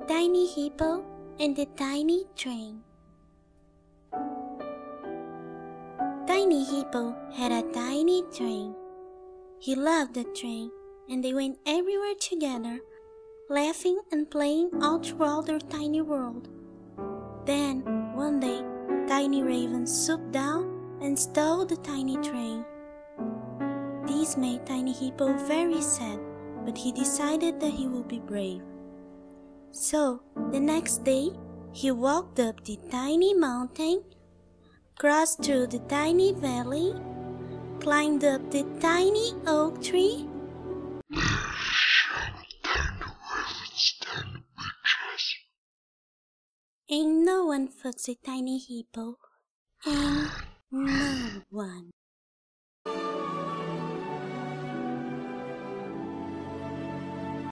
Tiny Hippo and the Tiny Train. Tiny Hippo had a tiny train. He loved the train, and they went everywhere together, laughing and playing all throughout their tiny world. Then, one day, tiny ravens swooped down and stole the tiny train. This made Tiny Hippo very sad, but he decided that he would be brave. So, the next day, he walked up the tiny mountain, crossed through the tiny valley, climbed up the tiny oak tree, and no one fucks a tiny hippo, and no one.